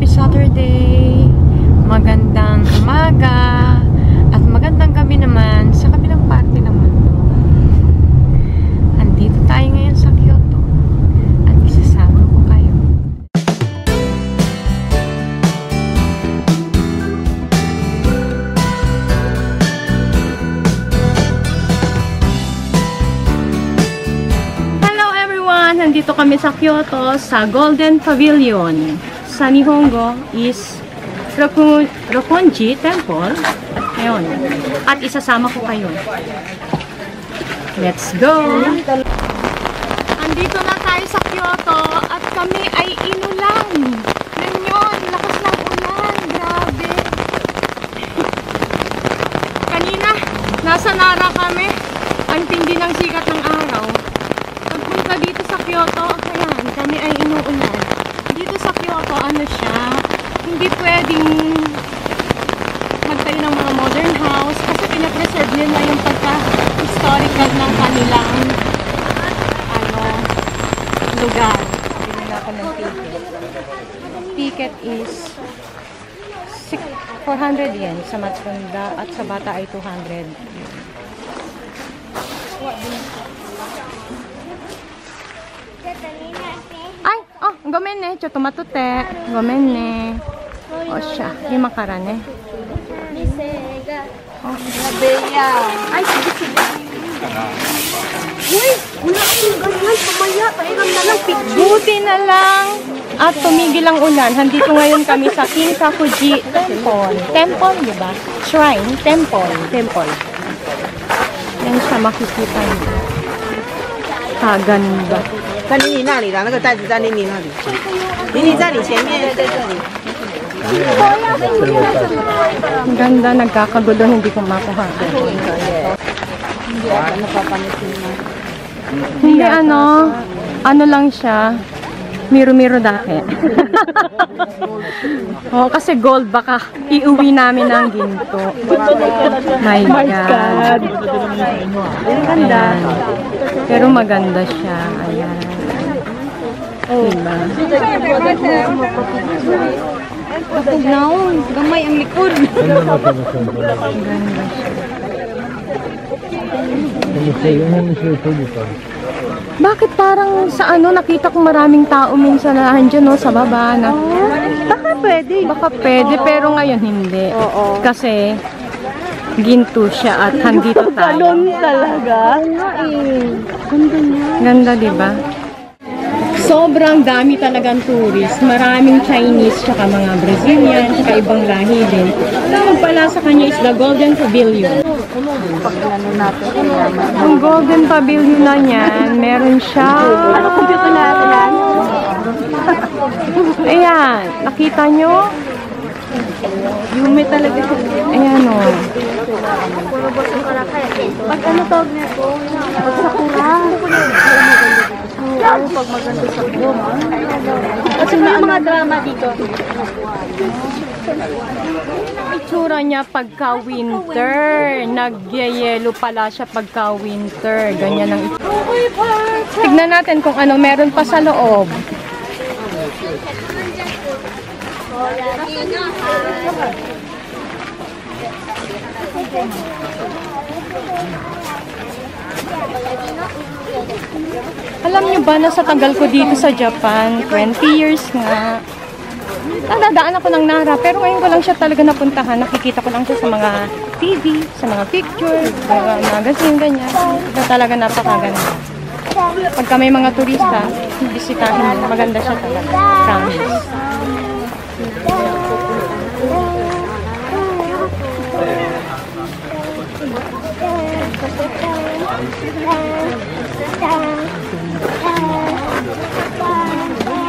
Saturday, magandang umaga at magandang gabi naman sa kabilang parte ng mundo. Andito tayo ngayon sa Kyoto at isasama ko kayo. Hello everyone! Nandito kami sa Kyoto sa Golden Pavilion. Sa Nihongo is Roppongi Temple. Ayun. At isasama ko kayo. Let's go! Andito na tayo sa Kyoto at kami ay inulan. Ganyan, lakas ng ulan. Grabe. Kanina, nasa Nara kami. Ang tindi ng sikat ng araw. Pagpunta dito sa Kyoto, ayan, kami ay inuulan. Dito sa Kyoto, ano siya, hindi pwedeng magtayo ng mga modern house kasi pinapreserve nila yung pagka-historical ng kanilang lugar. Bili ako ng ticket. Ticket is 400 yen sa Matsuda at sa bata ay 200. Ay! Oh! Gomen ne! Choto matute! Gomen ne! O siya! Himakara ne! Oh! Ay! Sige! Sige! Uy! Wala akong ganyan! Pumaya! Pairam na lang picture! Buti na lang! At tumigil ang ulan. Handito ngayon kami sa Kinkakuji Temple. Temple, di ba? Shrine. Temple. Temple. Yan siya makikita niyo. Kaganda. 在妮妮那里啦，那个袋子在妮妮那里。妮妮在你前面，在这里。 Ang ganda, nagkakagulo, hindi ko makuha. Hindi ano lang siya, miro-miro dake. Oh, kasi gold, baka iuwi namin ng ginto. My God. Ganda. Pero maganda siya. Ayan. Diba? Kapag naon, gamay ang likod. Ganda siya. Bakit parang sa nakita ko maraming tao minsan na andyan sa baba na. Baka pwede. Baka pwede, pero ngayon hindi. Oo. Kasi ginto siya at handito tayo. Talon talaga. Ganda niya. Ganda, diba? Sobrang dami talagang tourist. Maraming Chinese, tsaka mga Brazilian, tsaka ibang lahi din. Tawag pala sa kanya is the Golden Pavilion. Ang Golden Pavilion na yan, meron siya. Ano computer na yan? Ayan, nakita nyo? Yume talaga. Ayan o. Pag ano tawag na ito? Pag sakura. Pag maganda sa buwan. Kasi may mga drama dito. Itsura niya pagka-winter. Nagyayelo pala siya pagka-winter. Ganyan ang itsura. Tignan natin kung ano meron pa sa loob. Alam niyo ba na sa tagal ko dito sa Japan, 20 years nga, nadadaan ako ng Nara, pero ngayon ko lang siya talaga napuntahan. Nakikita ko lang siya sa mga TV, sa mga picture, mga magazine, ganyan. Ito talaga napakaganda. Pagka may mga turista, bisitahin mo, maganda siya talaga. Promise.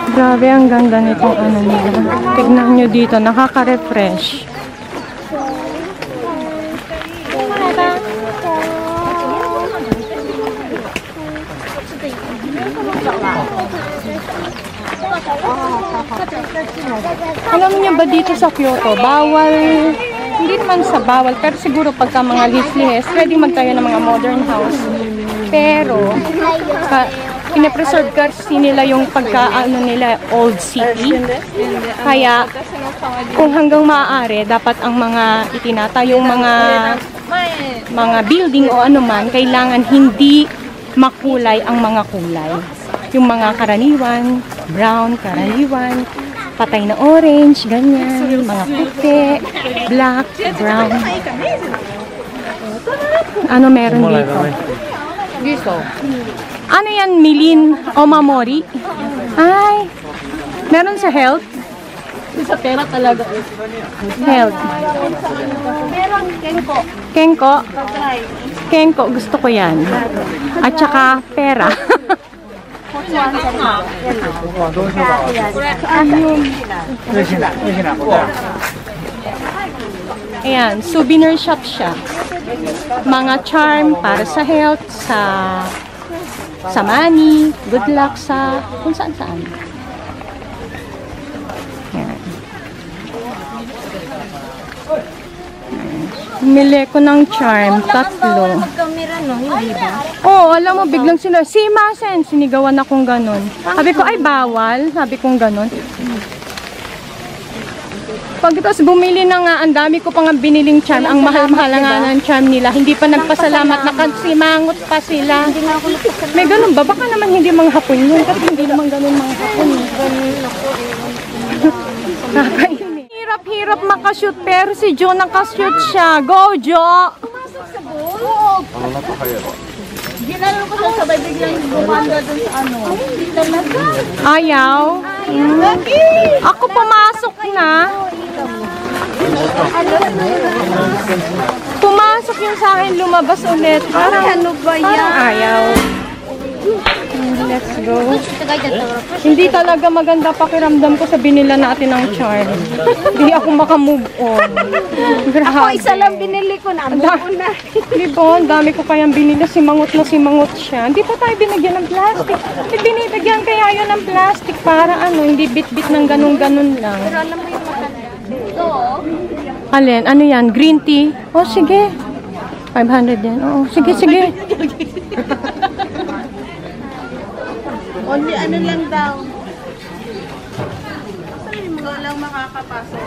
Grabe, ang ganda nitong nila. Tignan nyo dito, nakaka-refresh. Alam niyo ba dito sa Kyoto, bawal, hindi naman sa bawal, pero siguro pagka mga lihis-lihis, pwede magtayo ng mga modern house. Pero, pinapreserve kasi nila yung pagka-ano nila, old city. Kaya, kung hanggang maaari, dapat ang mga itinatayong mga building o ano man, kailangan hindi makulay ang mga kulay. Yung mga karaniwan, brown, karaniwan, patay na orange, ganyan, mga puti, black, brown. Ano meron dito? Ano yan, Milin Omamori? Ay, meron sa health? Sa pera talaga. Health. Meron kenko. Kenko? Kenko, gusto ko yan. At saka pera. Ayan, souvenir shop siya. Mga charm para sa health, sa money, good luck sa kung saan-saan. Ayan. Bumili ko ng charm, tatlo. Magkamera, no? Hindi ba? Oo, alam mo, biglang sinigawan akong ganun. Sabi ko, ay bawal. Sabi kong ganun. Pagkatapos bumili na nga, ang dami ko pa nga biniling charm. Ang mahal-mahal nga ng charm nila. Hindi pa nagpasalamat, nakasimangot pa sila. May ganun ba? Baka naman hindi mga hapon yun. Kasi hindi naman ganun mga hapon. Kakainin. Hirap-hirap makashoot, pero si Jo nakashoot siya. Go, Jo! Pumasok sa bowl? Oo. Ginalo ko siya sabay biglang bumanda dun sa ano. Hindi talaga. Ayaw? Ako pumasok na. Pumasok yung sa akin, lumabas ulit. Parang Ano ba yan? Parang ayaw. Let's go. Hindi talaga maganda pakiramdam ko sa binila natin ng charm. Hindi ako makamove on. Grabe. Ako isa lang binili ko na. Move on na. Diba? Ang dami ko kayang binili. Simangot na simangot siya. Hindi pa tayo binigyan ng plastic. Binibigyan kaya yun ng plastic para ano, hindi bit-bit ng ganun-ganun lang. Pero alam mo yung maganda. Ito. Alin? Ano yan? Green tea? Oh, sige. 500 yan. Oo, sige, sige. Only ano lang daw. Sabi mo lang makakapasok.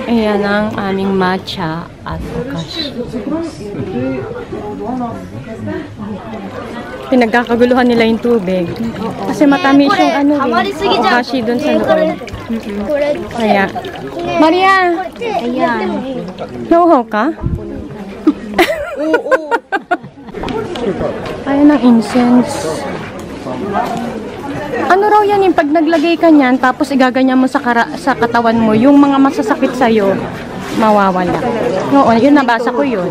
Ayan ang aming matcha at okashi. Pinagkakaguluhan nila yung tubig. Kasi matamis yung ano okashi dun sa loob. Kaya, Maria! Ayan. Nauhaw ka? Oo. Ayan ang incense. Ano raw yan yung pag naglagay ka niyan, tapos igaganyan mo sa katawan mo, yung mga masasakit sa'yo, mawawala. Oo, yun nabasa ko yun.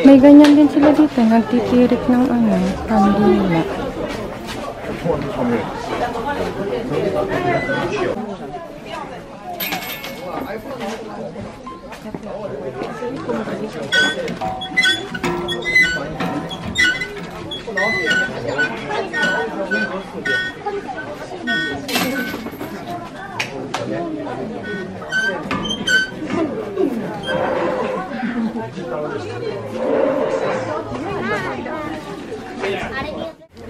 May ganyan din sila dito, nagtitirik ng ano, kandila.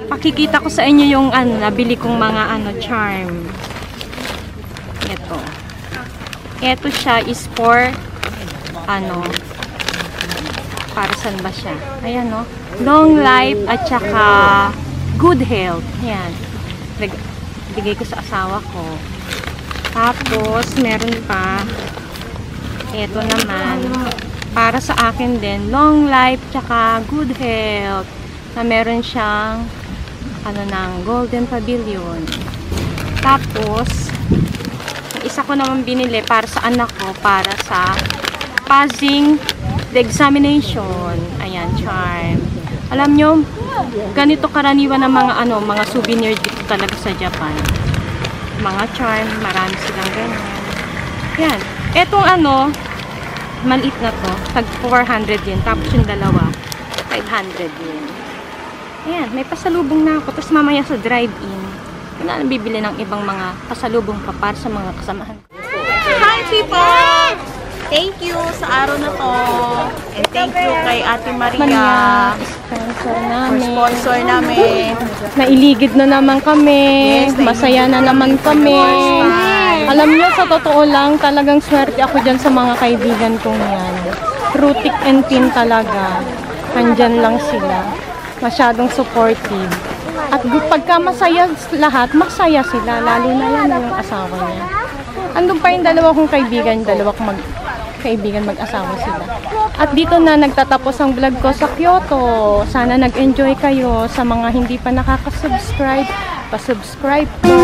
Pakikita ko sa inyo yung nabili kong mga charm. Ito. Ito siya is for para saan ba siya? Ayan, no? Long life at saka good health. Ayan. Bigay ko sa asawa ko. Tapos, meron pa. Ito naman. Para sa akin din. Long life tsaka good health. Na meron siyang ng golden pavilion. Tapos, isa ko naman binili para sa anak ko. Para sa passing the examination. Ayan, charm. Alam nyo, ganito karaniwan ng mga souvenir dito talaga sa Japan. Mga charm, marami silang ganyan. Yan. Etong maliit na to, tag 400 yen. Tapos yung dalawa, 500 yen. Ayan, may pasalubong na ako. Tapos mamaya sa drive-in, na bibili ng ibang mga pasalubong pa para sa mga kasamahan. Hi people! Thank you sa araw na to. And thank you kay Ate Maria. Sponsor namin. Sponsor namin. Nailigid na naman kami. Yes, Masaya na naman kami. Alam niyo, sa totoo lang, talagang swerte ako dyan sa mga kaibigan kong yan. Through thick and thin talaga. Nandyan lang sila. Masyadong supportive. At pagka masaya lahat, masaya sila. Lalo na yan yung asawa niya. Andun pa yung dalawa kong kaibigan, kaibigan mag-asawa sila. At dito na nagtatapos ang vlog ko sa Kyoto. Sana nag-enjoy kayo. Sa mga hindi pa nakaka-subscribe, pa-subscribe ko.